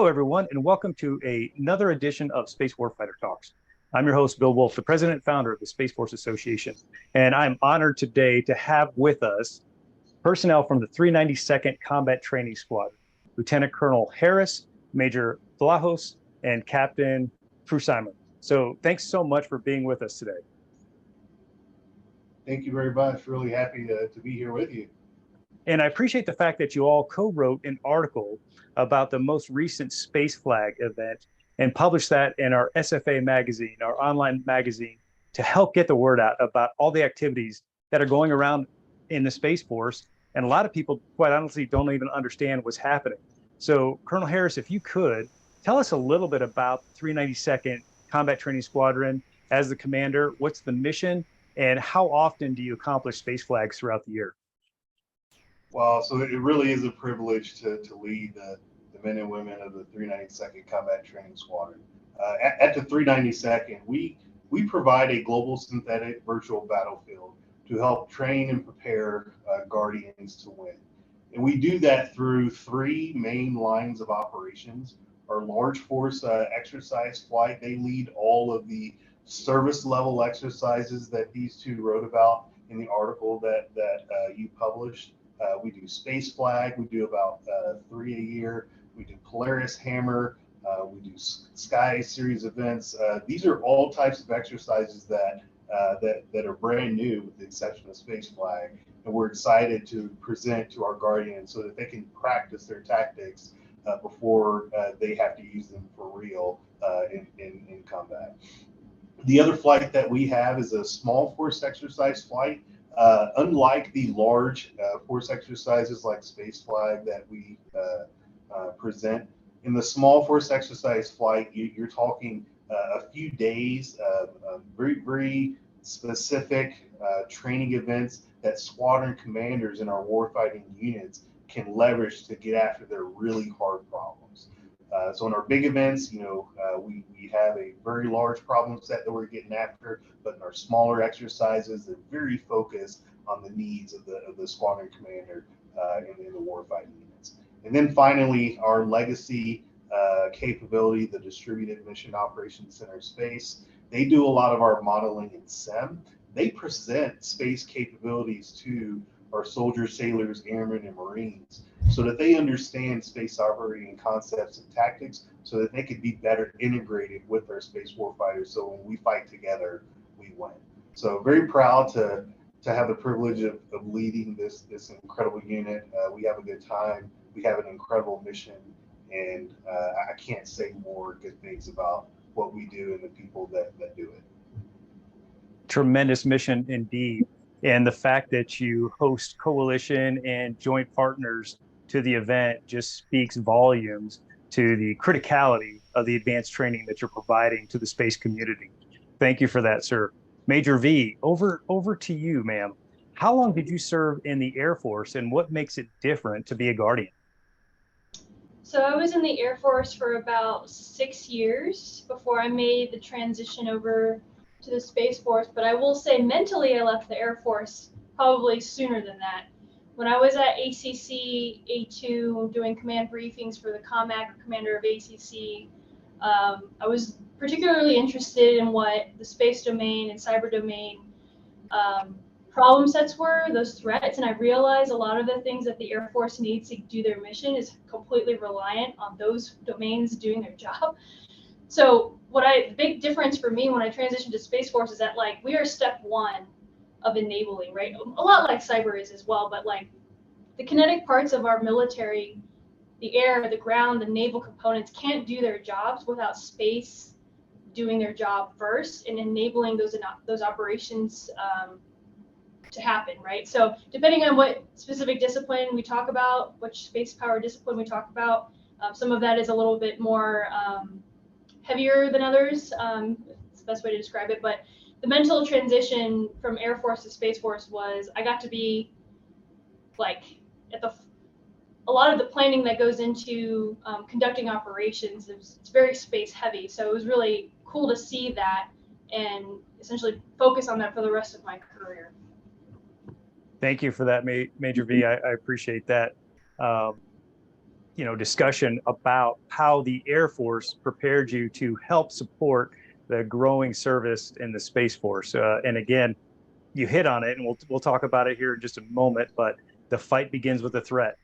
Hello, everyone, and welcome to another edition of Space Warfighter Talks. I'm your host, Bill Wolf, the president and founder of the Space Force Association, and I'm honored today to have with us personnel from the 392nd Combat Training Squadron, Lieutenant Colonel Harris, Major Vlahos, and Captain Pruseimer. So thanks so much for being with us today. Thank you very much. Really happy to be here with you. And I appreciate the fact that you all co-wrote an article about the most recent Space Flag event and published that in our SFA magazine, our online magazine, to help get the word out about all the activities that are going around in the Space Force. And a lot of people, quite honestly, don't even understand what's happening. So, Colonel Harris, if you could, tell us a little bit about 392nd Combat Training Squadron as the commander. What's the mission, and how often do you accomplish Space Flags throughout the year? Well, so it really is a privilege to lead the men and women of the 392nd Combat Training Squadron. At the 392nd, we provide a global synthetic virtual battlefield to help train and prepare Guardians to win. And we do that through three main lines of operations. Our large force exercise flight, they lead all of the service level exercises that these two wrote about in the article that you published. We do Space Flag. We do about 3 a year. We do Polaris Hammer. We do Sky Series events. These are all types of exercises that are brand new, with the exception of Space Flag. And we're excited to present to our Guardians so that they can practice their tactics before they have to use them for real in combat. The other flight that we have is a small force exercise flight. Unlike the large force exercises like Space Flag that we present, in the small force exercise flight, you're talking a few days of very, very specific training events that squadron commanders in our warfighting units can leverage to get after their really hard problems. So in our big events, we have a very large problem set that we're getting after, but in our smaller exercises, they're very focused on the needs of the squadron commander in the warfighting units. And then finally, our legacy capability, the Distributed Mission Operations Center Space, they do a lot of our modeling in SEM. They present space capabilities to our soldiers, sailors, airmen, and Marines, so that they understand space operating concepts and tactics, so that they can be better integrated with our space warfighters. So when we fight together, we win. So very proud to have the privilege of leading this incredible unit. We have a good time. We have an incredible mission, and I can't say more good things about what we do and the people that do it. Tremendous mission indeed. And the fact that you host coalition and joint partners to the event just speaks volumes to the criticality of the advanced training that you're providing to the space community. Thank you for that, sir. Major V, over to you, ma'am. How long did you serve in the Air Force, and what makes it different to be a Guardian? So I was in the Air Force for about 6 years before I made the transition over to the Space Force, but I will say mentally I left the Air Force probably sooner than that. When I was at ACC A2 doing command briefings for the COMAC commander of ACC, I was particularly interested in what the space domain and cyber domain problem sets were, those threats, and I realized a lot of the things that the Air Force needs to do their mission is completely reliant on those domains doing their job. So the big difference for me when I transitioned to Space Force is that we are step one of enabling, right? A lot like cyber is as well, but the kinetic parts of our military, the air, the ground, the naval components can't do their jobs without space doing their job first and enabling those operations to happen, right? So depending on what specific discipline we talk about, which space power discipline we talk about, some of that is a little bit more heavier than others. It's the best way to describe it. But the mental transition from Air Force to Space Force was I got to be a lot of the planning that goes into conducting operations. It's very space heavy. So it was really cool to see that and essentially focus on that for the rest of my career. Thank you for that, Major V. I appreciate that. discussion about how the Air Force prepared you to help support the growing service in the Space Force. And again, you hit on it, and we'll talk about it here in just a moment, but the fight begins with a threat.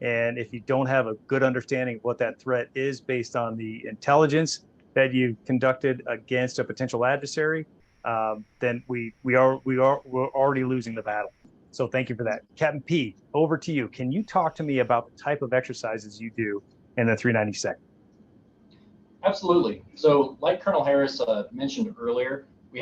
And if you don't have a good understanding of what that threat is based on the intelligence that you conducted against a potential adversary, then we're already losing the battle. So thank you for that. Captain P, over to you. Can you talk to me about the type of exercises you do in the 392nd? Absolutely. So like Colonel Harris mentioned earlier, we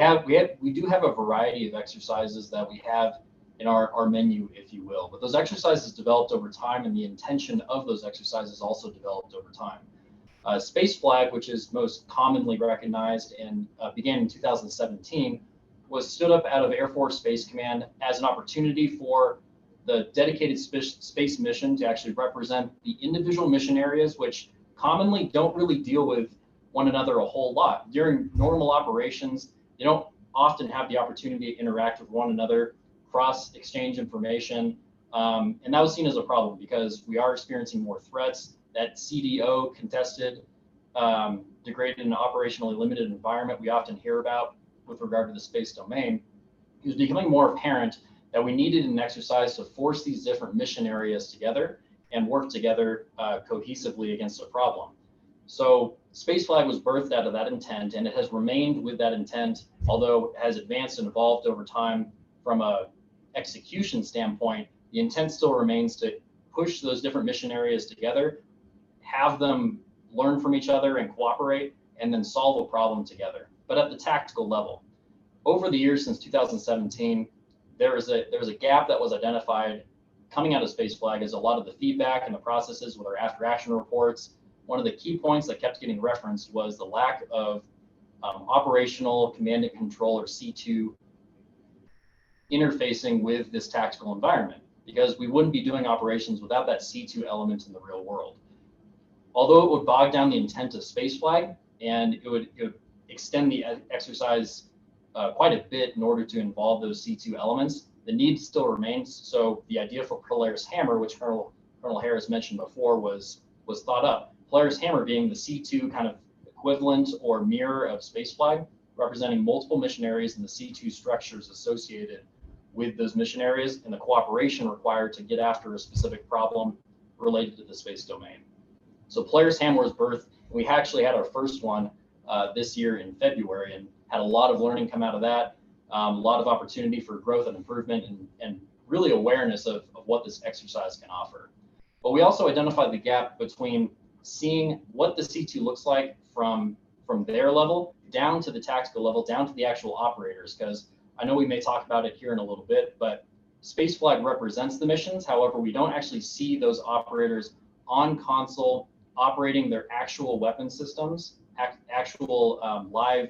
do have a variety of exercises that we have in our menu, if you will. But those exercises developed over time, and the intention of those exercises also developed over time. Space Flag, which is most commonly recognized and began in 2017, was stood up out of Air Force Space Command as an opportunity for the dedicated space mission to actually represent the individual mission areas, which commonly don't really deal with one another a whole lot. During normal operations, they don't often have the opportunity to interact with one another, cross-exchange information, and that was seen as a problem because we are experiencing more threats. That CDO, contested, degraded and operationally limited environment we often hear about with regard to the space domain, it was becoming more apparent that we needed an exercise to force these different mission areas together and work together cohesively against a problem. So Space Flag was birthed out of that intent, and it has remained with that intent, although it has advanced and evolved over time from a execution standpoint. The intent still remains to push those different mission areas together, have them learn from each other and cooperate, and then solve a problem together, but at the tactical level. Over the years since 2017, there was a gap that was identified coming out of Space Flag as a lot of the feedback and the processes with our after action reports. One of the key points that kept getting referenced was the lack of operational command and control, or C2, interfacing with this tactical environment, because we wouldn't be doing operations without that C2 element in the real world. Although it would bog down the intent of Space Flag, and it would extend the exercise quite a bit in order to involve those C2 elements, the need still remains. So the idea for Polaris Hammer, which Colonel Harris mentioned before, was thought up. Polaris Hammer being the C2 kind of equivalent or mirror of Space Flag, representing multiple mission areas and the C2 structures associated with those mission areas and the cooperation required to get after a specific problem related to the space domain. So Polaris Hammer was birthed. We actually had our first one this year in February, and had a lot of learning come out of that, a lot of opportunity for growth and improvement, and really awareness of what this exercise can offer. But we also identified the gap between seeing what the C2 looks like from their level down to the tactical level, down to the actual operators, because I know we may talk about it here in a little bit, but Space Flag represents the missions. However, we don't actually see those operators on console operating their actual weapon systems, actual live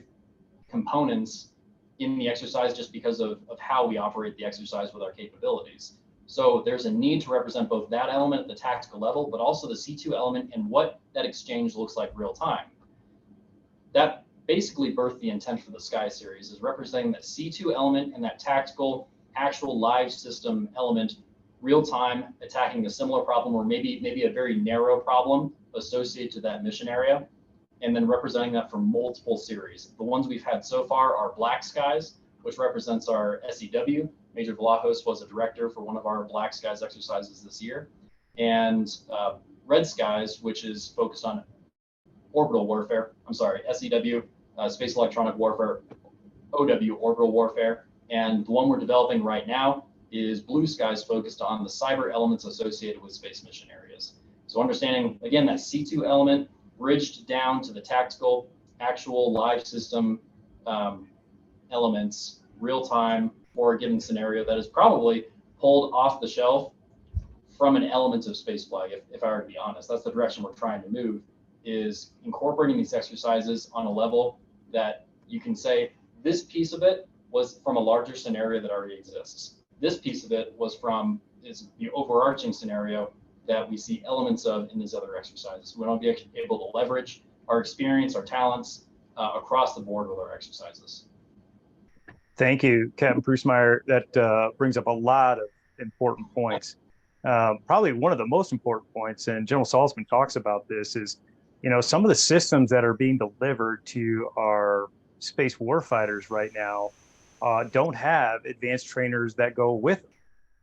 components in the exercise, just because of how we operate the exercise with our capabilities. So there's a need to represent both that element at the tactical level, but also the C2 element and what that exchange looks like real time. That basically birthed the intent for the Sky series, is representing that C2 element and that tactical, actual live system element, real time, attacking a similar problem, or maybe a very narrow problem associated to that mission area, and then representing that for multiple series. The ones we've had so far are Black Skies, which represents our SEW. Major Vlahos was a director for one of our Black Skies exercises this year. And Red Skies, which is focused on orbital warfare. I'm sorry, SEW, Space Electronic Warfare, OW, orbital warfare. And the one we're developing right now is Blue Skies, focused on the cyber elements associated with space mission areas. So understanding, again, that C2 element bridged down to the tactical, actual live system elements, real time, for a given scenario that is probably pulled off the shelf from an element of Space Flag, if I were to be honest. That's the direction we're trying to move, is incorporating these exercises on a level that you can say, this piece of it was from a larger scenario that already exists. This piece of it was from the overarching scenario that we see elements of in these other exercises. We want to be able to leverage our experience, our talents across the board with our exercises. Thank you, Captain Prusmeyer. That brings up a lot of important points. Probably one of the most important points, and General Salzman talks about this, is, some of the systems that are being delivered to our space warfighters right now don't have advanced trainers that go with them.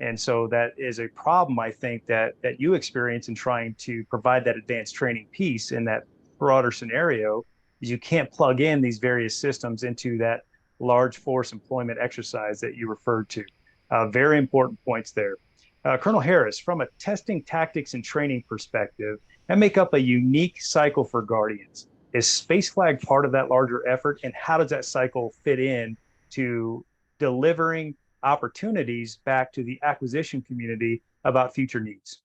And so that is a problem, I think, that you experience in trying to provide that advanced training piece in that broader scenario, is you can't plug in these various systems into that large force employment exercise that you referred to. Very important points there. Colonel Harris, from a testing, tactics, and training perspective, that make up a unique cycle for Guardians. Is Space Flag part of that larger effort, and how does that cycle fit in to delivering opportunities back to the acquisition community about future needs?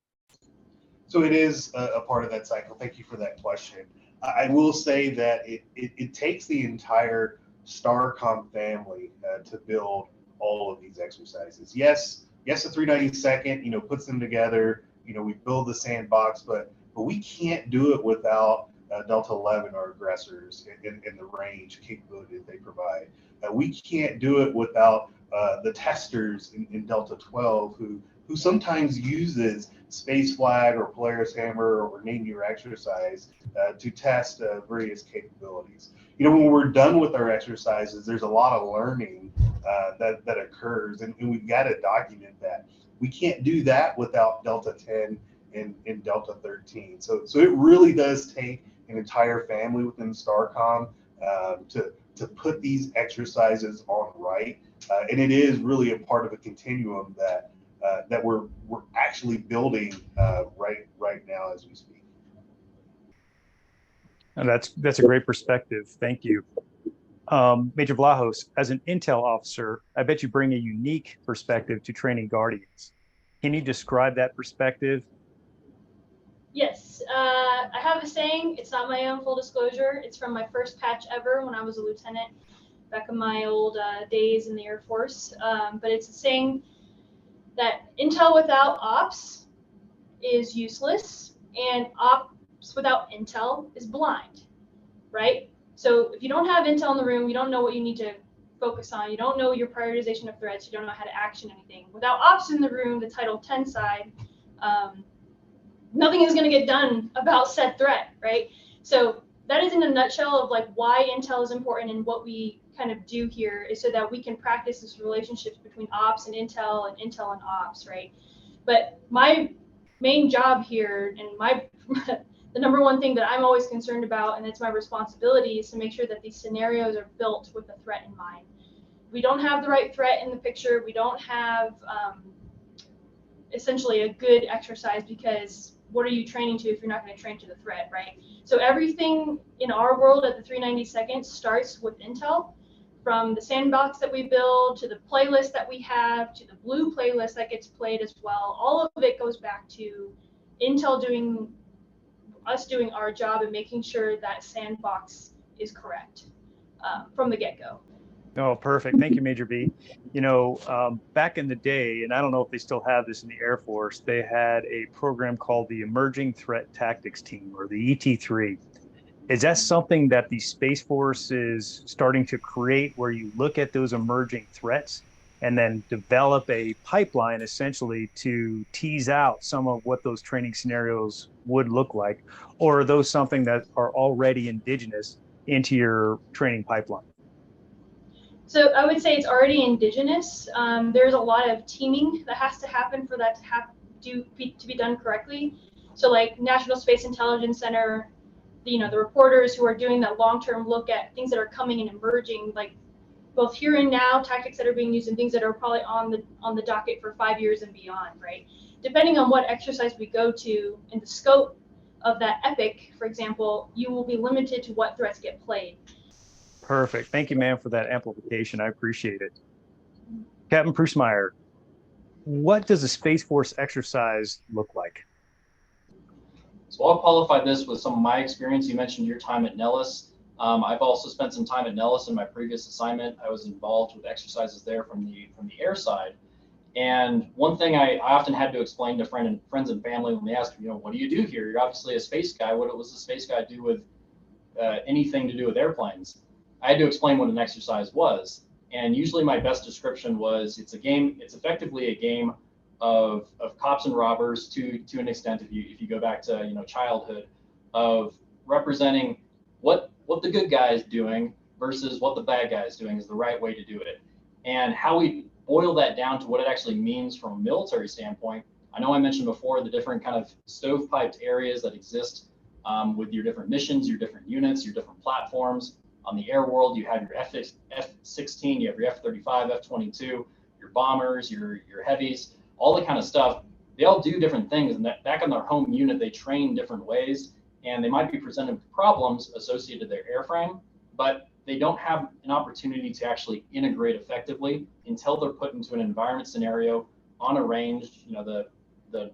So it is a part of that cycle. Thank you for that question. I will say that it takes the entire STARCOM family to build all of these exercises. Yes, the 392nd, puts them together. We build the sandbox, but we can't do it without Delta 11, our aggressors, in the range capability that they provide. We can't do it without the testers in Delta 12 who sometimes uses Space Flag or Polaris Hammer or Name Your Exercise to test various capabilities. When we're done with our exercises, there's a lot of learning that occurs, and we've got to document that. We can't do that without Delta 10 and Delta 13. So it really does take an entire family within STARCOM to put these exercises on right, and it is really a part of a continuum that we're actually building right now as we speak. And that's a great perspective. Thank you. Major Vlahos, as an intel officer, I bet you bring a unique perspective to training Guardians. Can you describe that perspective? Yes, I have a saying. It's not my own, full disclosure. It's from my first patch ever when I was a lieutenant back in my old days in the Air Force. But it's a saying that intel without ops is useless, and ops without intel is blind, right? So if you don't have intel in the room, you don't know what you need to focus on. You don't know your prioritization of threats. You don't know how to action anything. Without ops in the room, the Title 10 side, nothing is going to get done about said threat, right? So that is in a nutshell of like why intel is important, and what we kind of do here is so that we can practice this relationships between ops and intel and ops, right? But my main job here, and the number one thing that I'm always concerned about, and it's my responsibility, is to make sure that these scenarios are built with the threat in mind. We don't have the right threat in the picture. We don't have essentially a good exercise, because what are you training to if you're not going to train to the threat, right? So everything in our world at the 392nd starts with intel, from the sandbox that we build to the playlist that we have to the blue playlist that gets played as well. All of it goes back to intel doing our job and making sure that sandbox is correct from the get-go. Oh, perfect. Thank you, Major B. Back in the day, and I don't know if they still have this in the Air Force, they had a program called the Emerging Threat Tactics Team, or the ET3. Is that something that the Space Force is starting to create, where you look at those emerging threats and then develop a pipeline essentially to tease out some of what those training scenarios would look like? Or are those something that are already indigenous into your training pipeline? So I would say it's already indigenous. There's a lot of teaming that has to happen for that to be done correctly. So like National Space Intelligence Center, the reporters who are doing that long-term look at things that are coming and emerging, like both here and now, tactics that are being used and things that are probably on the docket for 5 years and beyond, right? Depending on what exercise we go to and the scope of that epic, for example, you will be limited to what threats get played. Perfect. Thank you, ma'am, for that amplification. I appreciate it. Captain Prusmeyer, what does a Space Force exercise look like? So I'll qualify this with some of my experience. You mentioned your time at Nellis. I've also spent some time at Nellis in my previous assignment. I was involved with exercises there from the air side. And one thing I often had to explain to friends and family when they asked, what do you do here? You're obviously a space guy. What does a space guy do with anything to do with airplanes? I had to explain what an exercise was. And usually my best description was, it's a game. It's effectively a game of cops and robbers to an extent, if you go back to childhood, of representing what the good guy is doing versus what the bad guy is doing is the right way to do it, and how we boil that down to what it actually means from a military standpoint. I know I mentioned before the different kind of stovepiped areas that exist with your different missions, your different units, your different platforms. On the air world, you have your F-16, you have your F-35, F-22, your bombers, your heavies, all that kind of stuff. They all do different things, and that back on their home unit, they train different ways, and they might be presented with problems associated with their airframe, but they don't have an opportunity to actually integrate effectively until they're put into an environment scenario on a range. The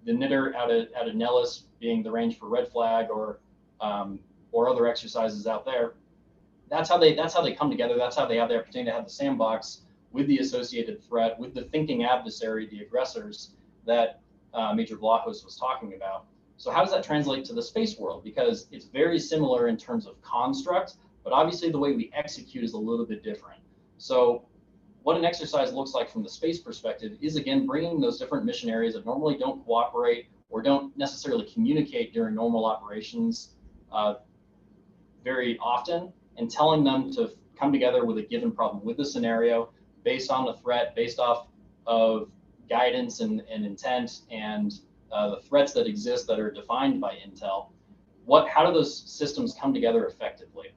knitter out of Nellis being the range for red flag or other exercises out there. That's how they come together. That's how they have the opportunity to have the sandbox with the associated threat, with the thinking adversary, the aggressors that Major Vlahos was talking about. So how does that translate to the space world? Because it's very similar in terms of construct, but obviously the way we execute is a little bit different. So what an exercise looks like from the space perspective is, again, bringing those different mission areas that normally don't cooperate or don't necessarily communicate during normal operations very often, and telling them to come together with a given problem, with the scenario, based on the threat, based off of guidance and intent and the threats that exist that are defined by intel. How do those systems come together effectively?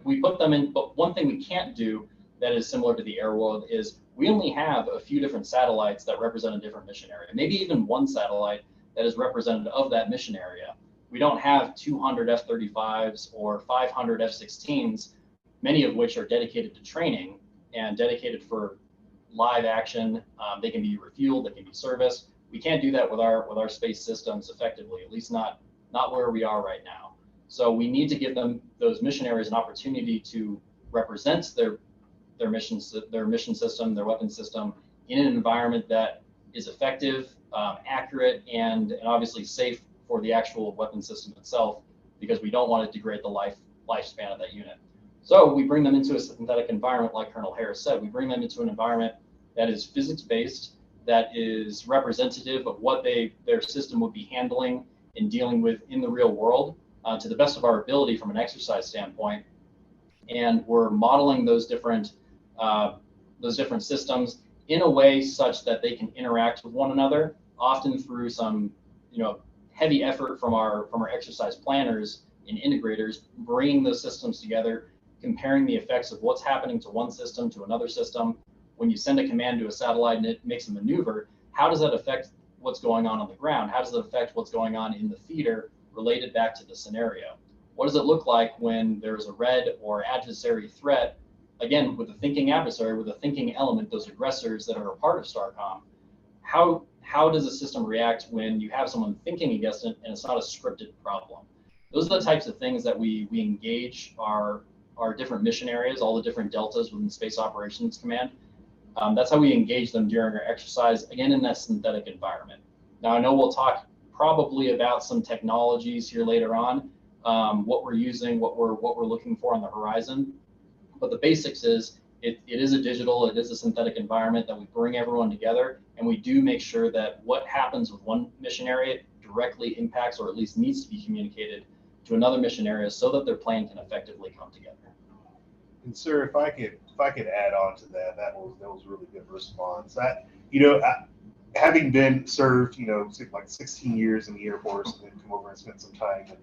We put them in, but one thing we can't do that is similar to the air world is we only have a few different satellites that represent a different mission area, maybe even one satellite that is representative of that mission area. We don't have 200 F-35s or 500 F-16s, many of which are dedicated to training and dedicated for live action. They can be refueled, they can be serviced. We can't do that with our space systems effectively, at least not where we are right now. So we need to give them, those mission areas, an opportunity to represent their mission system, their weapon system, in an environment that is effective, accurate, and obviously safe for the actual weapon system itself, because we don't want to degrade the lifespan of that unit. So we bring them into a synthetic environment, like Colonel Harris said. We bring them into an environment that is physics-based, that is representative of what their system would be handling and dealing with in the real world, to the best of our ability from an exercise standpoint. And we're modeling those different systems in a way such that they can interact with one another, often through some heavy effort from our exercise planners and integrators, bringing those systems together, comparing the effects of what's happening to one system to another system. When you send a command to a satellite and it makes a maneuver, how does that affect what's going on the ground? How does it affect what's going on in the theater related back to the scenario? What does it look like when there's a red or adversary threat? Again, with a thinking adversary, with a thinking element, those aggressors that are a part of STARCOM, how does the system react when you have someone thinking against it and it's not a scripted problem? Those are the types of things that we engage our different mission areas, all the different deltas within Space Operations Command. That's how we engage them during our exercise, again, in that synthetic environment. Now, I know we'll talk probably about some technologies here later on, what we're using, what we're looking for on the horizon. But the basics is it is a synthetic environment that we bring everyone together, and we do make sure that what happens with one mission area directly impacts, or at least needs to be communicated to another mission area, so that their plan can effectively come together. And sir, if I could add on to that, that was a really good response. Having been served, like 16 years in the Air Force, and then come over and spend some time in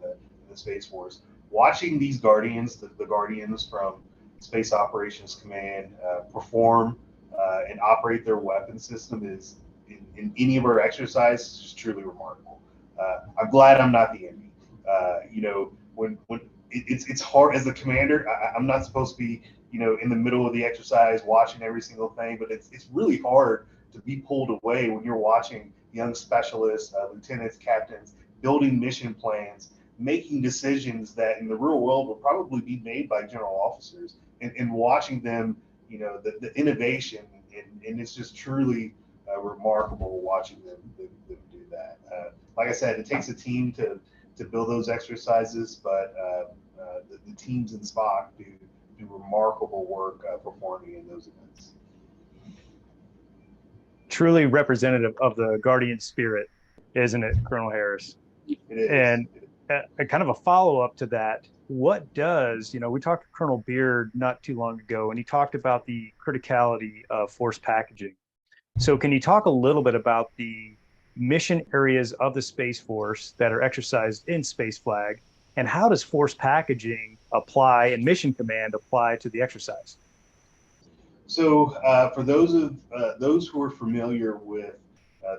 the Space Force, watching these Guardians, the Guardians from Space Operations Command, perform and operate their weapon system is, in any of our exercises, is truly remarkable. I'm glad I'm not the enemy. When it's hard as a commander, I'm not supposed to be, in the middle of the exercise watching every single thing, but it's really hard to be pulled away when you're watching young specialists, lieutenants, captains, building mission plans, making decisions that in the real world will probably be made by general officers, and watching them, the innovation, and it's just truly remarkable watching them do that. Like I said, it takes a team to build those exercises, but the teams in SPOC do remarkable work performing in those events. Truly representative of the Guardian spirit, isn't it, Colonel Harris? It is. And a kind of a follow-up to that, what does, we talked to Colonel Beard not too long ago, and he talked about the criticality of force packaging. So can you talk a little bit about the mission areas of the Space Force that are exercised in Space Flag, and how does force packaging apply and mission command apply to the exercise? So for those who are familiar with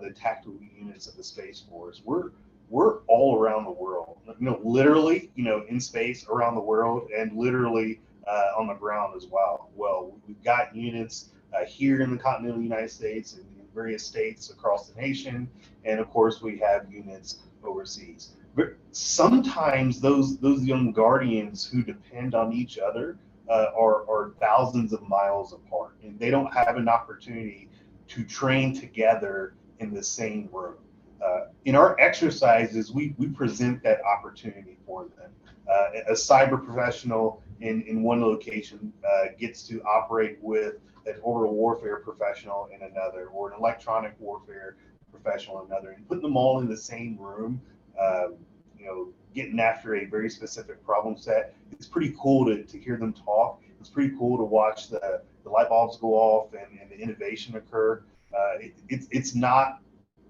the tactical units of the Space Force, we're all around the world. Literally, in space around the world, and literally on the ground as well. Well, we've got units here in the continental United States and in various states across the nation, and of course we have units overseas. But sometimes those young Guardians who depend on each other are thousands of miles apart, and they don't have an opportunity to train together in the same room. In our exercises, we present that opportunity for them. A cyber professional in one location gets to operate with an orbital warfare professional in another, or an electronic warfare professional in another, and put them all in the same room, getting after a very specific problem set. It's pretty cool to hear them talk. It's pretty cool to watch the light bulbs go off and the innovation occur. It's not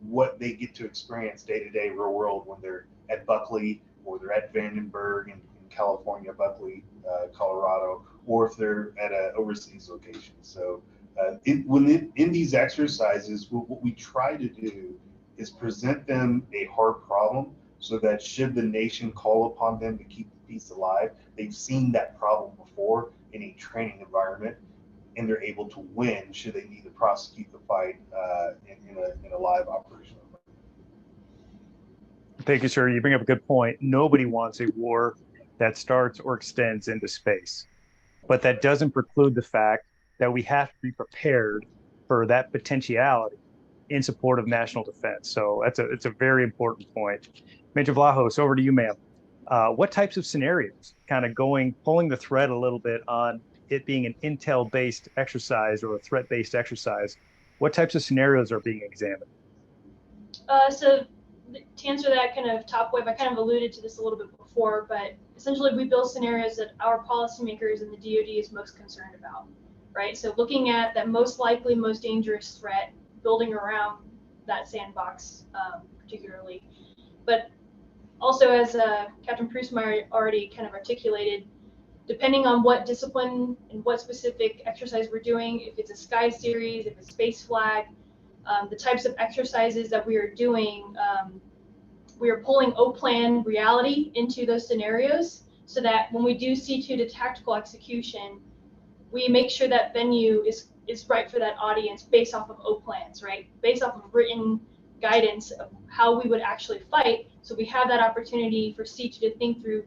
what they get to experience day-to-day real world when they're at Buckley, or they're at Vandenberg in California, Buckley, Colorado, or if they're at an overseas location. So in these exercises, what we try to do is present them a hard problem, so that should the nation call upon them to keep the peace alive, they've seen that problem before in a training environment, and they're able to win should they need to prosecute the fight in a live operation. Thank you, sir. You bring up a good point. Nobody wants a war that starts or extends into space, but that doesn't preclude the fact that we have to be prepared for that potentiality in support of national defense. So it's a very important point. Major Vlahos, over to you, ma'am. What types of scenarios, kind of pulling the thread a little bit on it being an intel-based exercise or a threat-based exercise, what types of scenarios are being examined? So to answer that kind of top wave, I kind of alluded to this a little bit before, but essentially we build scenarios that our policymakers and the DoD is most concerned about, right? So looking at that most likely, most dangerous threat, building around that sandbox particularly. But also, as Captain Prusmeyer already kind of articulated, depending on what discipline and what specific exercise we're doing, if it's a Sky series, if it's Space Flag, the types of exercises that we are doing, we are pulling O-plan reality into those scenarios, so that when we do C2 to tactical execution, we make sure that venue is right for that audience based off of O-plans, right? Based off of written guidance of how we would actually fight. So we have that opportunity for C2 to think through,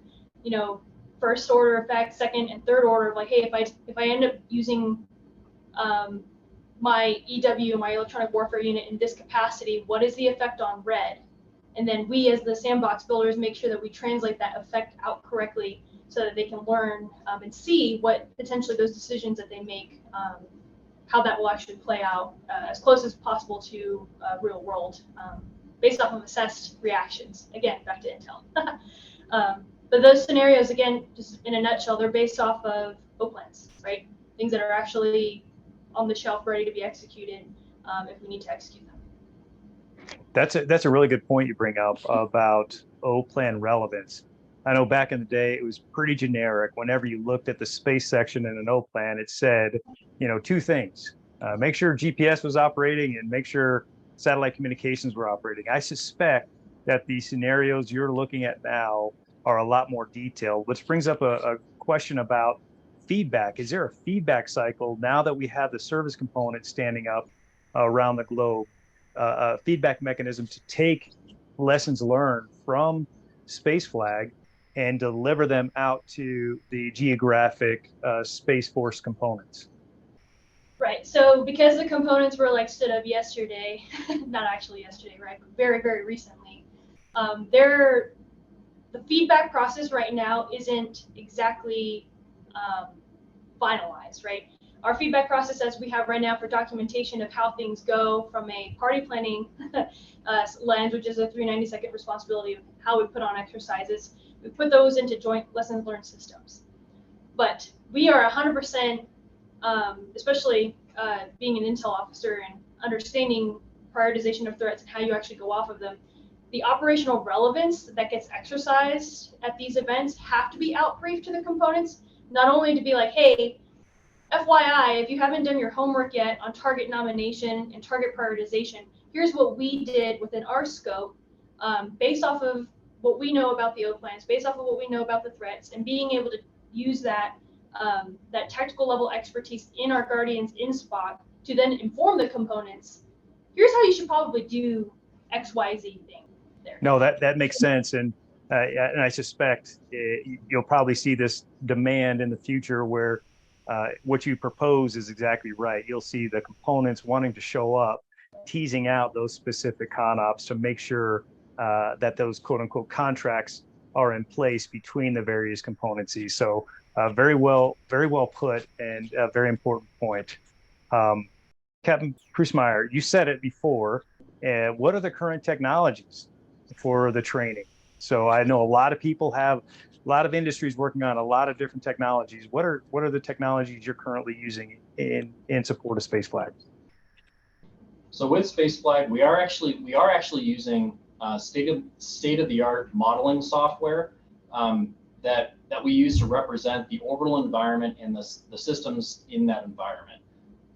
first order effect, second and third order of like, hey, if I end up using my EW, my electronic warfare unit in this capacity, what is the effect on red? And then we as the sandbox builders make sure that we translate that effect out correctly, so that they can learn and see what potentially those decisions that they make, how that will actually play out as close as possible to real world, based off of assessed reactions. Again, back to intel. But those scenarios, again, just in a nutshell, they're based off of O-plans, right? Things that are actually on the shelf ready to be executed if we need to execute them. That's a really good point you bring up about O-plan relevance. I know back in the day, it was pretty generic. Whenever you looked at the space section in an O-plan, it said, two things. Make sure GPS was operating and make sure satellite communications were operating. I suspect that the scenarios you're looking at now are a lot more detailed, which brings up a question about feedback. Is there a feedback cycle now that we have the service component standing up around the globe, a feedback mechanism to take lessons learned from Space Flag and deliver them out to the geographic Space Force components? Right. So because the components were like stood up yesterday, not actually yesterday, right, but very, very recently, the feedback process right now isn't exactly finalized, right? our feedback process as we have right now for documentation of how things go from a party planning lens, which is a 392nd responsibility of how we put on exercises. We put those into joint lessons learned systems. But we are 100%, especially being an intel officer and understanding prioritization of threats and how you actually go off of them. The operational relevance that gets exercised at these events have to be outbriefed to the components, not only to be like, hey, FYI, if you haven't done your homework yet on target nomination and target prioritization, here's what we did within our scope, based off of what we know about the O plans, based off of what we know about the threats, and being able to use that that tactical level expertise in our Guardians in SPOC to then inform the components. Here's how you should probably do XYZ thing there. No, that makes sense, and I suspect you'll probably see this demand in the future where what you propose is exactly right. You'll see the components wanting to show up, teasing out those specific ConOps to make sure that those quote unquote contracts are in place between the various componencies. So very well put, and a very important point. Captain Prusmeyer, you said it before. What are the current technologies for the training? So I know a lot of people have, a lot of industries working on a lot of different technologies. What are the technologies you're currently using in support of Space Flag? So with Space Flag, we are actually using state-of-the-art modeling software that we use to represent the orbital environment and the systems in that environment.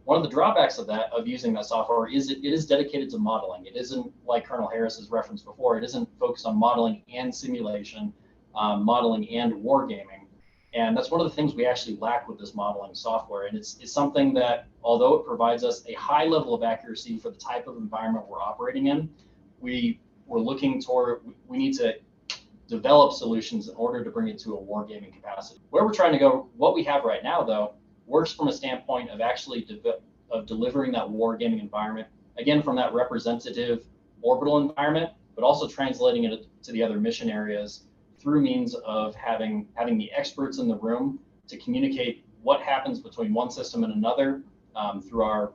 One of the drawbacks of using that software is it is dedicated to modeling. It isn't like Colonel Harris's reference before. It isn't focused on modeling and simulation, modeling and wargaming. And that's one of the things we actually lack with this modeling software. And it's something that, although it provides us a high level of accuracy for the type of environment we're operating in, we're looking toward, we need to develop solutions in order to bring it to a wargaming capacity. Where we're trying to go, what we have right now, though, works from a standpoint of actually delivering that wargaming environment, again, from that representative orbital environment, but also translating it to the other mission areas through means of having the experts in the room to communicate what happens between one system and another through our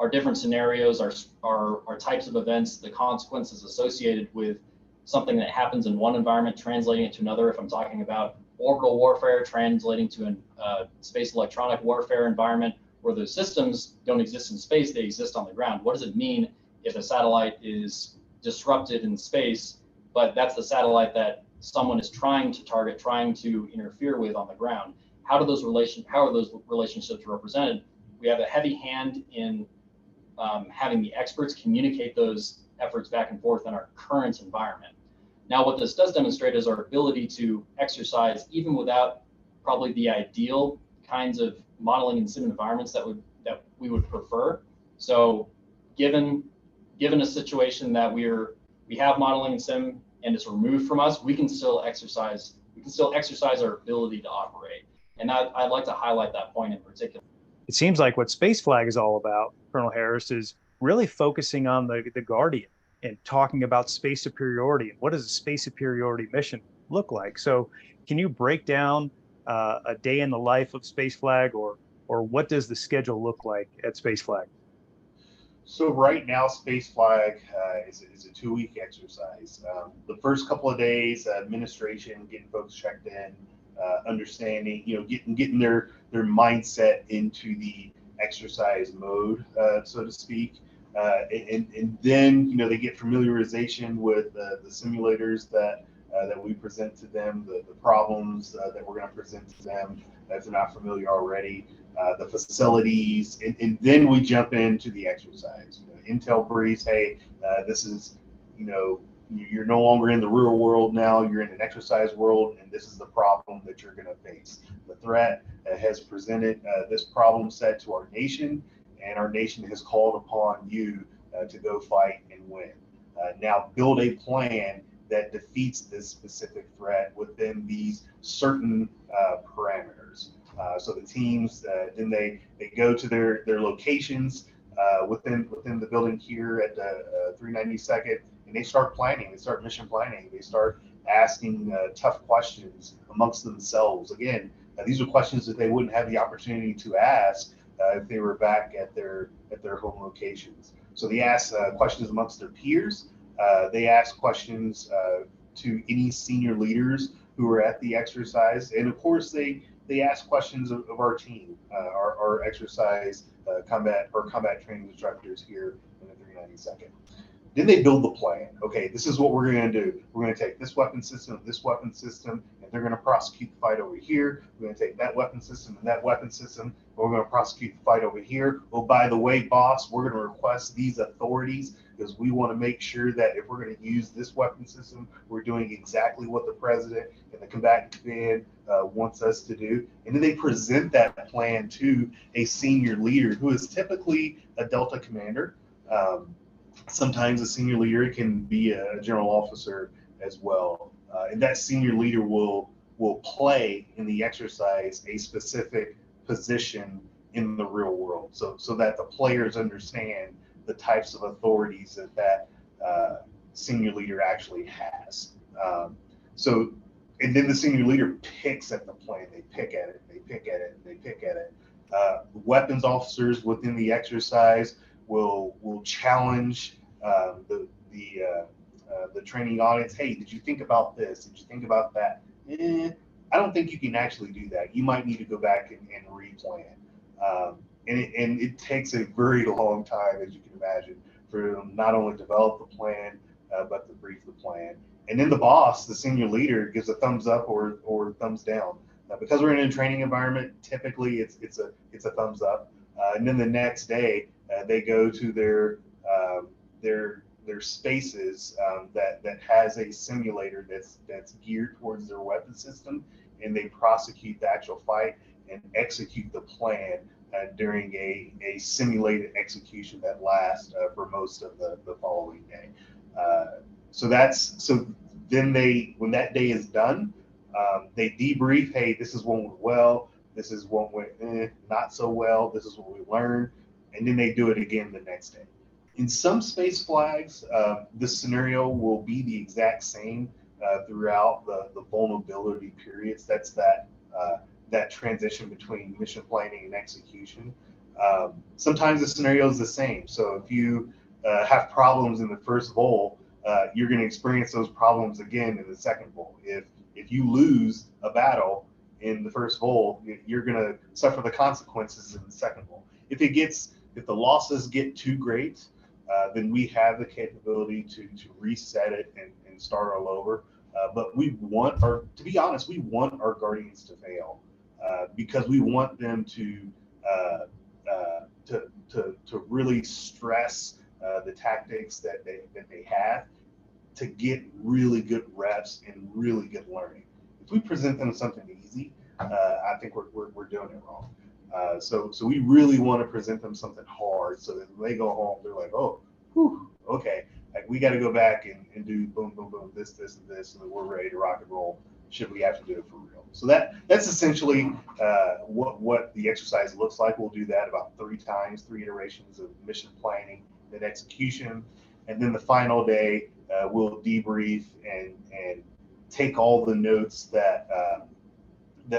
different scenarios, our types of events, the consequences associated with something that happens in one environment, translating it to another. If I'm talking about orbital warfare, translating to a space electronic warfare environment where those systems don't exist in space, they exist on the ground. What does it mean if a satellite is disrupted in space, but that's the satellite that someone is trying to target, trying to interfere with on the ground? How are those relationships represented? We have a heavy hand in having the experts communicate those efforts back and forth in our current environment. Now, what this does demonstrate is our ability to exercise, even without probably the ideal kinds of modeling and sim environments that we would prefer. So, given a situation that we have modeling and sim and it's removed from us, we can still exercise our ability to operate. And I'd like to highlight that point in particular. It seems like what Space Flag is all about, Colonel Harris, is really focusing on the Guardian and talking about space superiority and what does a space superiority mission look like. So can you break down a day in the life of Space Flag, or what does the schedule look like at Space Flag? So right now, Space Flag is a 2-week exercise. The first couple of days, administration, getting folks checked in, understanding, getting their mindset into the exercise mode, so to speak. And then, they get familiarization with the simulators that we present to them, the problems that we're going to present to them if they're not familiar already, the facilities, and then we jump into the exercise. Intel briefs, hey, this is, you're no longer in the real world now, you're in an exercise world, and this is the problem that you're going to face. The threat has presented this problem set to our nation, and our nation has called upon you to go fight and win. Now build a plan that defeats this specific threat within these certain parameters. So the teams, then they go to their locations within the building here at 392nd, and they start planning. They start mission planning. They start asking tough questions amongst themselves. Again, These are questions that they wouldn't have the opportunity to ask if they were back at their home locations. So they ask questions amongst their peers. They ask questions to any senior leaders who were at the exercise, and of course they ask questions of our team, our exercise combat training instructors here in the 392nd. Then they build the plan. Okay, this is what we're going to do. We're going to take this weapon system, and they're going to prosecute the fight over here. We're going to take that weapon system and that weapon system, and we're going to prosecute the fight over here. Oh, by the way, boss, we're going to request these authorities because we want to make sure that if we're going to use this weapon system, we're doing exactly what the president and the combatant command wants us to do. And then they present that plan to a senior leader who is typically a Delta commander. Sometimes a senior leader can be a general officer as well. And that senior leader will play in the exercise a specific position in the real world, so that the players understand the types of authorities that senior leader actually has. And then the senior leader picks at the plan. They pick at it. Weapons officers within the exercise will challenge the training audience. Hey, did you think about this? Did you think about that? I don't think you can actually do that. You might need to go back and replan. And it takes a very long time, as you can imagine, for them not only develop the plan, but to brief the plan. And then the boss, the senior leader, gives a thumbs up or thumbs down. Because we're in a training environment, typically it's a thumbs up. And then the next day, they go to their spaces that has a simulator that's geared towards their weapon system, and they prosecute the actual fight and execute the plan during a simulated execution that lasts for most of the following day. So then when that day is done, they debrief. Hey, this is what went well. This is what went not so well. This is what we learned, and then they do it again the next day. In some space flags, this scenario will be the exact same throughout the vulnerability periods. That's that transition between mission planning and execution. Sometimes the scenario is the same. So if you have problems in the first vol, you're going to experience those problems again in the second vol. If you lose a battle in the first vol, you're going to suffer the consequences in the second vol. If the losses get too great, then we have the capability to reset it and start all over. But to be honest, we want our Guardians to fail because we want them to really stress the tactics that they have to get really good reps and really good learning. If we present them something easy, I think we're doing it wrong. So we really want to present them something hard so that when they go home, they're like, oh, whew, okay, like we got to go back and do boom, boom, boom, this, and this, so that we're ready to rock and roll should we have to do it for real. So that's essentially what the exercise looks like. We'll do that about 3 times, 3 iterations of mission planning, then execution, and then the final day we'll debrief and take all the notes that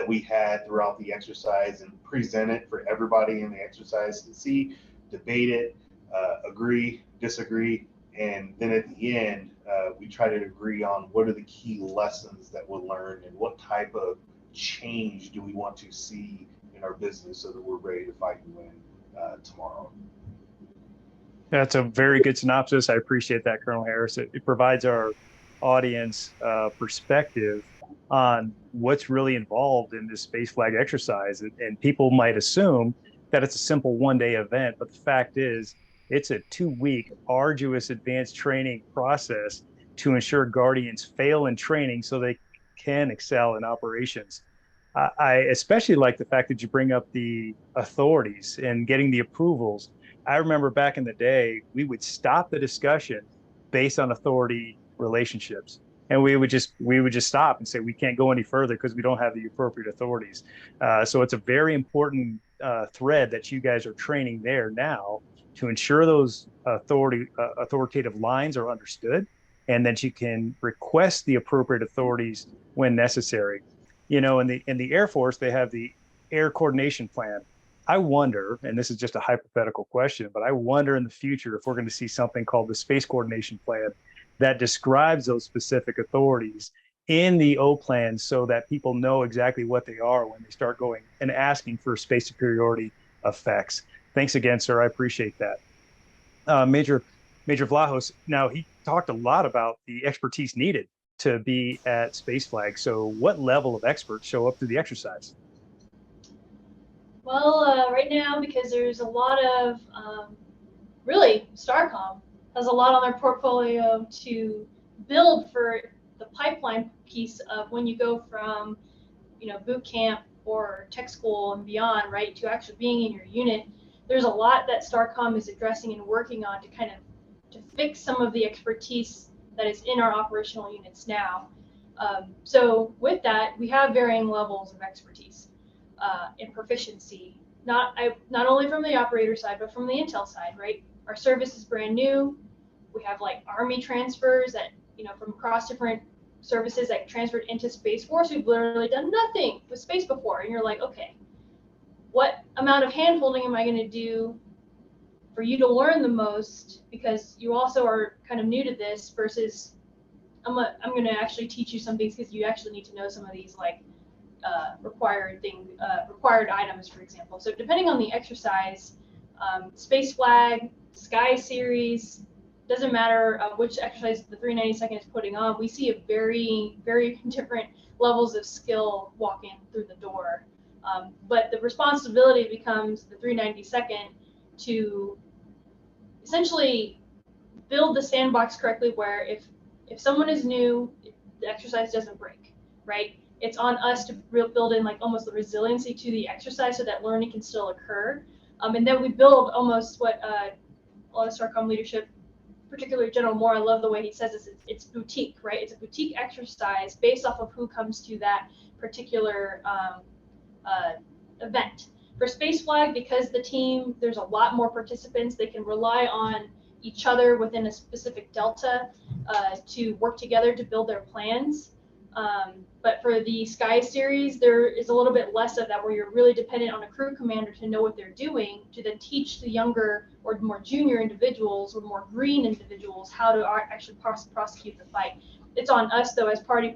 we had throughout the exercise and present it for everybody in the exercise to see, debate it, agree, disagree, and then at the end, we try to agree on what are the key lessons that we'll learn and what type of change do we want to see in our business so that we're ready to fight and win tomorrow. That's a very good synopsis. I appreciate that, Colonel Harris. It provides our audience perspective on what's really involved in this space flag exercise. And people might assume that it's a simple one-day event, but the fact is it's a 2-week arduous advanced training process to ensure Guardians fail in training so they can excel in operations. I especially like the fact that you bring up the authorities and getting the approvals. I remember back in the day, we would stop the discussion based on authority relationships. And we would just stop and say, we can't go any further because we don't have the appropriate authorities. So it's a very important thread that you guys are training there now to ensure those authoritative lines are understood and that you can request the appropriate authorities when necessary. You know, in the Air Force, they have the Air Coordination Plan. I wonder, and this is just a hypothetical question, but I wonder in the future if we're going to see something called the Space Coordination Plan that describes those specific authorities in the O plan so that people know exactly what they are when they start going and asking for space superiority effects. Thanks again, sir. I appreciate that. Major Vlahos, now he talked a lot about the expertise needed to be at Space Flag. So what level of experts show up to the exercise? Well, right now, because there's a lot of, really, STARCOM has a lot on their portfolio to build for the pipeline piece of when you go from, boot camp or tech school and beyond, right, to actually being in your unit. There's a lot that STARCOM is addressing and working on to kind of to fix some of the expertise that is in our operational units now. So with that, we have varying levels of expertise and proficiency, not only from the operator side, but from the intel side, right? Our service is brand new. We have like Army transfers that, from across different services that transferred into Space Force who've literally done nothing with space before. And you're like, okay, what amount of hand holding am I going to do for you to learn the most, because you also are kind of new to this, versus I'm going to actually teach you some things because you actually need to know some of these like required items, for example. So depending on the exercise, Space Flag, Sky Series, doesn't matter which exercise the 392nd is putting on, we see a very, very different levels of skill walking through the door. But the responsibility becomes the 392nd to essentially build the sandbox correctly, where if someone is new, the exercise doesn't break, right? It's on us to build in like almost the resiliency to the exercise so that learning can still occur. And then we build almost what a lot of STARCOM leadership, particularly General Moore, I love the way he says this, it's boutique, right? It's a boutique exercise based off of who comes to that particular event. For Space Flag, because the team, there's a lot more participants, they can rely on each other within a specific delta to work together to build their plans. But for the Sky Series, there is a little bit less of that, where you're really dependent on a crew commander to know what they're doing, to then teach the younger or more junior individuals or more green individuals how to actually prosecute the fight. It's on us, though, as part of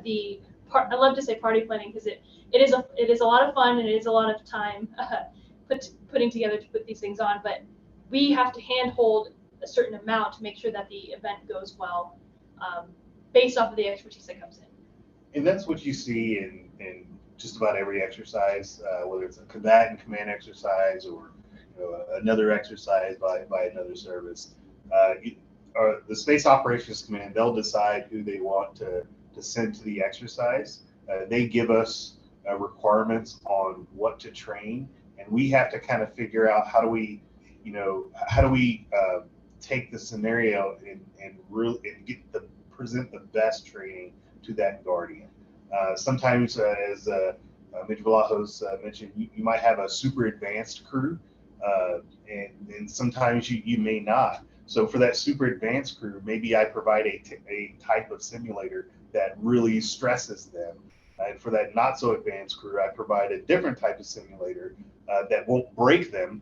the I love to say party planning, because it is a lot of fun and it is a lot of time putting together to put these things on. But we have to handhold a certain amount to make sure that the event goes well, based off of the expertise that comes in. And that's what you see in just about every exercise, whether it's a combatant command exercise or another exercise by another service. Or the Space Operations Command, they'll decide who they want to send to the exercise. They give us requirements on what to train, and we have to kind of figure out how do we take the scenario and present the best training to that Guardian. Sometimes, as Major Vlahos mentioned, you might have a super advanced crew, and sometimes you may not. So for that super advanced crew, maybe I provide a type of simulator that really stresses them. And for that not so advanced crew, I provide a different type of simulator that won't break them,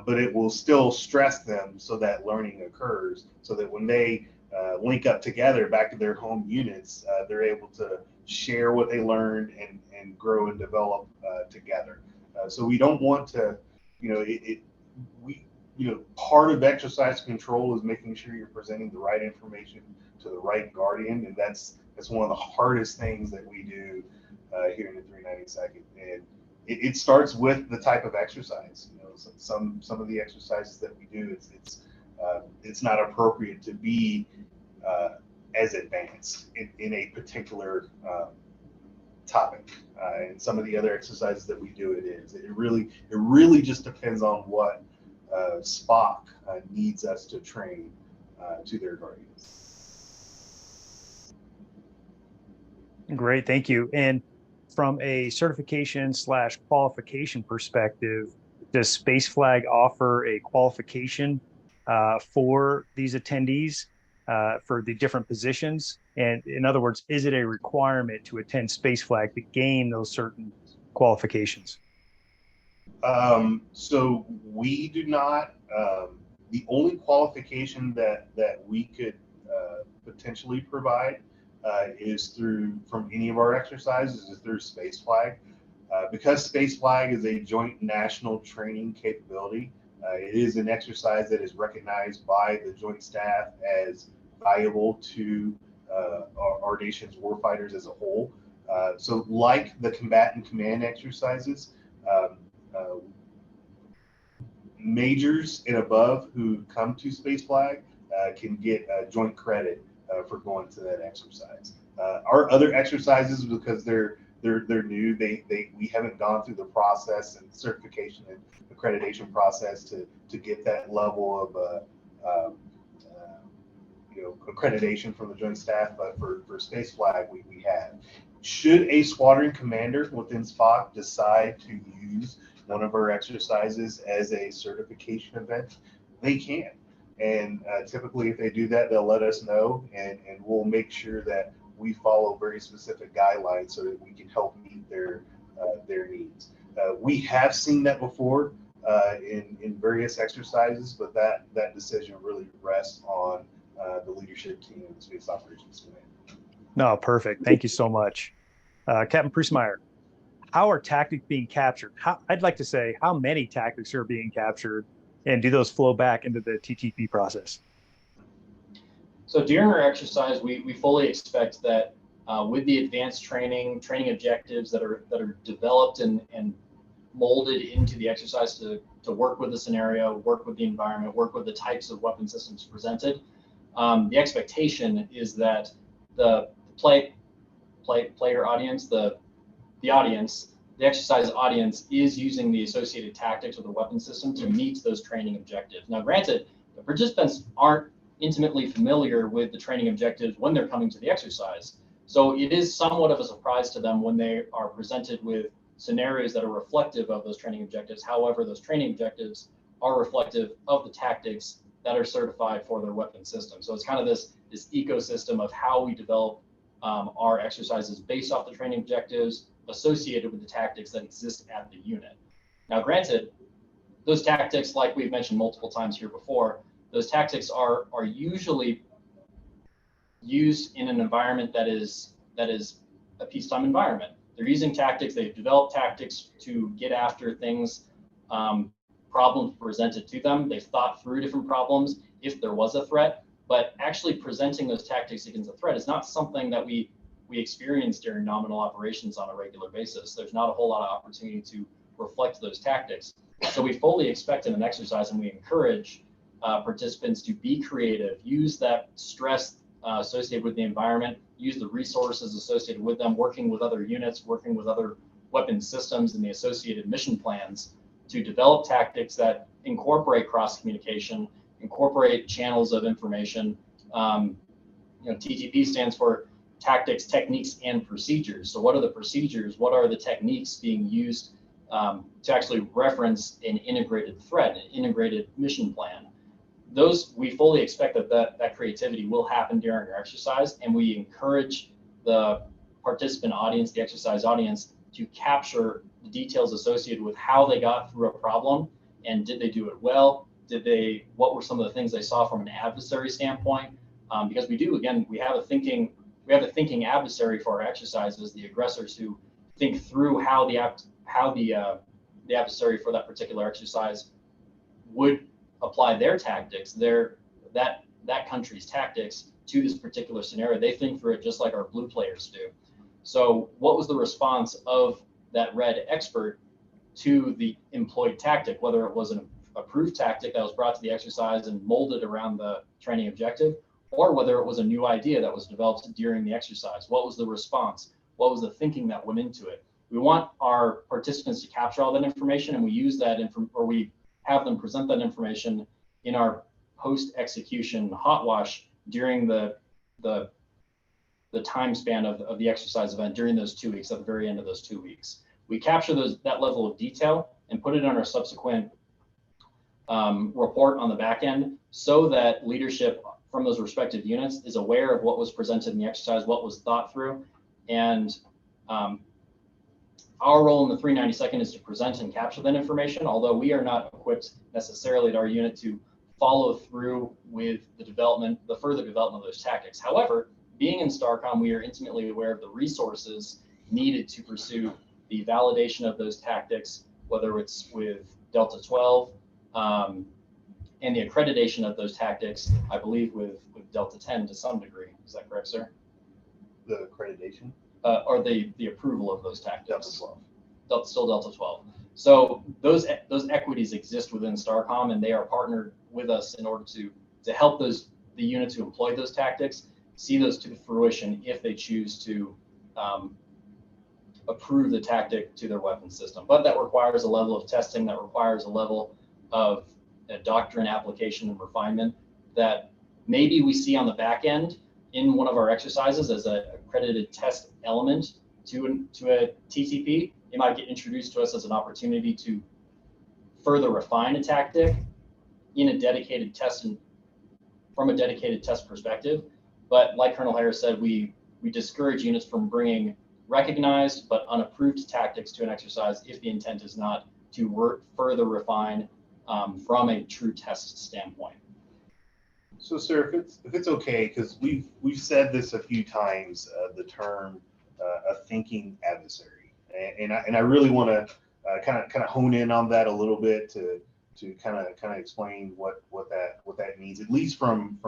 but it will still stress them so that learning occurs, so that when they link up together back to their home units, they're able to share what they learned and grow and develop together. So we don't want to, part of exercise control is making sure you're presenting the right information to the right Guardian, and that's one of the hardest things that we do here in the 392nd. And it starts with the type of exercise. Some of the exercises that we do, it's not appropriate to be as advanced in a particular topic. And some of the other exercises that we do, it is. It really just depends on what Spock needs us to train to their Guardians. Great, thank you. And from a certification/qualification perspective, does Space Flag offer a qualification for these attendees for the different positions? And in other words, is it a requirement to attend space flag to gain those certain qualifications? So we do not. The only qualification that we could potentially provide is from any of our exercises is through space flag. Because space flag is a joint national training capability, it is an exercise that is recognized by the joint staff as valuable to our nation's warfighters as a whole. So like the combat and command exercises, majors and above who come to space flag can get joint credit for going to that exercise. Our other exercises, because they're new, we haven't gone through the process and certification and accreditation process to get that level of accreditation from the joint staff. But for space flag, we have. Should a squadron commander within SPOC decide to use one of our exercises as a certification event, they can. And typically, if they do that, they'll let us know, and we'll make sure that we follow very specific guidelines so that we can help meet their needs. We have seen that before in various exercises, but that decision really rests on the leadership team of the Space Operations Command. No, perfect. Thank you so much. Captain Priestmeyer, how are tactics being captured? I'd like to say, how many tactics are being captured, and do those flow back into the TTP process? So during our exercise, we fully expect that with the advanced training objectives that are developed and molded into the exercise to work with the scenario, work with the environment, work with the types of weapon systems presented, the expectation is that the player audience, the exercise audience is using the associated tactics or the weapon system to meet those training objectives. Now, granted, the participants aren't intimately familiar with the training objectives when they're coming to the exercise. So it is somewhat of a surprise to them when they are presented with scenarios that are reflective of those training objectives. However, those training objectives are reflective of the tactics that are certified for their weapon system. So it's kind of this ecosystem of how we develop our exercises based off the training objectives associated with the tactics that exist at the unit. Now, granted, those tactics, like we've mentioned multiple times here before, those tactics are usually used in an environment that is a peacetime environment. They're using tactics, they've developed tactics to get after things, problems presented to them. They've thought through different problems if there was a threat, but actually presenting those tactics against a threat is not something that we experience during nominal operations on a regular basis. There's not a whole lot of opportunity to reflect those tactics. So we fully expect in an exercise, and we encourage participants to be creative, use that stress associated with the environment, use the resources associated with them, working with other units, working with other weapon systems and the associated mission plans to develop tactics that incorporate cross-communication, incorporate channels of information. TTP stands for tactics, techniques, and procedures. So what are the procedures? What are the techniques being used to actually reference an integrated threat, an integrated mission plan? Those, we fully expect that creativity will happen during our exercise, and we encourage the participant audience, the exercise audience, to capture the details associated with how they got through a problem, and did they do it well? What were some of the things they saw from an adversary standpoint? Because we have a thinking adversary for our exercises, the aggressors who think through how the adversary for that particular exercise would apply their tactics, that country's tactics to this particular scenario. They think through it just like our blue players do. So what was the response of that red expert to the employed tactic, whether it was an approved tactic that was brought to the exercise and molded around the training objective, or whether it was a new idea that was developed during the exercise? What was the response? What was the thinking that went into it? We want our participants to capture all that information, and we use that or we have them present that information in our post-execution hot wash during the time span of the exercise event during those 2 weeks, at the very end of those 2 weeks. We capture that level of detail and put it on our subsequent report on the back end, so that leadership from those respective units is aware of what was presented in the exercise, what was thought through, and our role in the 392nd is to present and capture that information, although we are not equipped necessarily at our unit to follow through with the further development of those tactics. However, being in STARCOM, we are intimately aware of the resources needed to pursue the validation of those tactics, whether it's with Delta 12 and the accreditation of those tactics, I believe with Delta 10 to some degree. Is that correct, sir? The accreditation? Or the approval of those tactics. Delta 12. Still Delta 12. So those equities exist within STARCOM, and they are partnered with us in order to help the units who employ those tactics see those to fruition if they choose to approve the tactic to their weapon system. But that requires a level of testing, that requires a level of doctrine application and refinement that maybe we see on the back end in one of our exercises as an accredited test element to a TTP. It might get introduced to us as an opportunity to further refine a tactic in a dedicated test and from a dedicated test perspective. But like Colonel Harris said, we discourage units from bringing recognized but unapproved tactics to an exercise if the intent is not to further refine from a true test standpoint. So, sir, if it's okay, because we've said this a few times, the term a thinking adversary, and I really want to kind of hone in on that a little bit to kind of explain what that means, at least from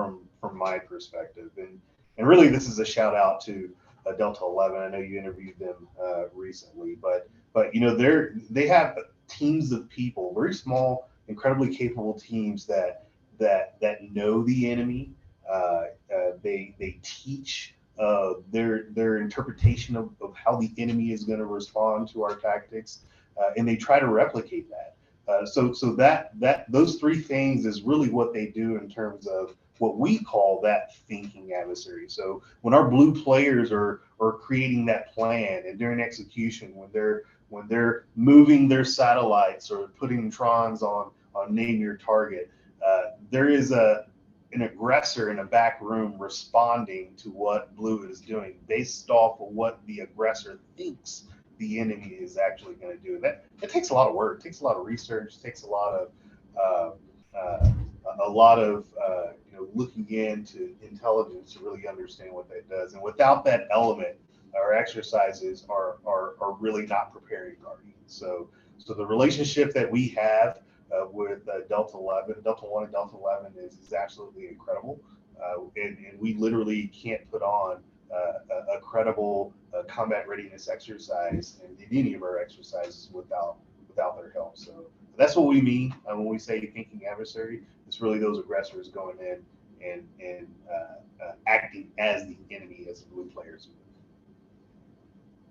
my perspective, and really this is a shout out to Delta 11. I know you interviewed them recently, but you know they have teams of people, very small, incredibly capable teams that know the enemy. They teach their interpretation of how the enemy is going to respond to our tactics, and they try to replicate that. So that those three things is really what they do in terms of what we call that thinking adversary. So when our blue players are creating that plan, and during execution, when they're moving their satellites or putting trons on name your target, there is an aggressor in a back room responding to what blue is doing based off of what the aggressor thinks the enemy is actually going to do. And that it takes a lot of work, it takes a lot of research, it takes a lot of looking into intelligence to really understand what that does. And without that element, our exercises are really not preparing Guardians. So the relationship that we have with Delta 11, Delta 1 and Delta 11 is absolutely incredible. And we literally can't put on a credible combat readiness exercise in any of our exercises without their help. So that's what we mean when we say thinking adversary. It's really those aggressors going in and acting as the enemy, as the blue players.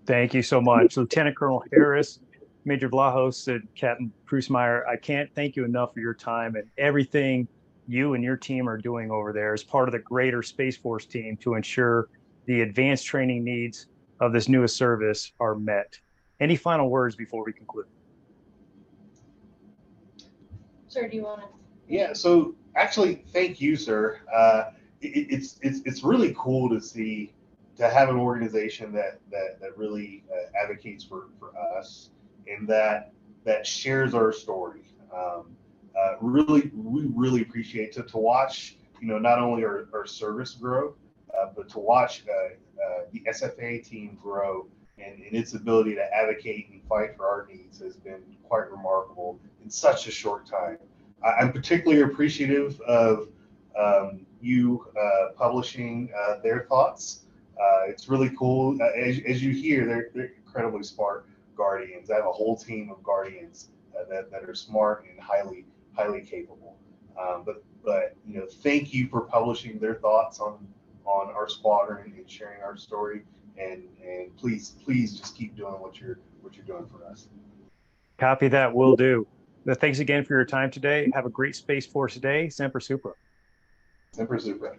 Thank you so much, Lieutenant Colonel Harris, Major Vlahos, and Captain Prusmeyer. I can't thank you enough for your time and everything you and your team are doing over there as part of the greater Space Force team to ensure the advanced training needs of this newest service are met. Any final words before we conclude? Sir, do you want to? Yeah, so actually, thank you, sir. It's really cool to have an organization that really advocates for us and that shares our story. We really appreciate to watch, not only our service grow, but to watch the SFA team grow and its ability to advocate and fight for our needs has been quite remarkable in such a short time. I'm particularly appreciative of you publishing their thoughts. It's really cool. As you hear, they're incredibly smart Guardians. I have a whole team of Guardians that are smart and highly capable. But thank you for publishing their thoughts on our squadron and sharing our story. And please just keep doing what you're doing for us. Copy that, will do. Thanks again for your time today. Have a great Space Force day. Semper Supra. Semper Supra.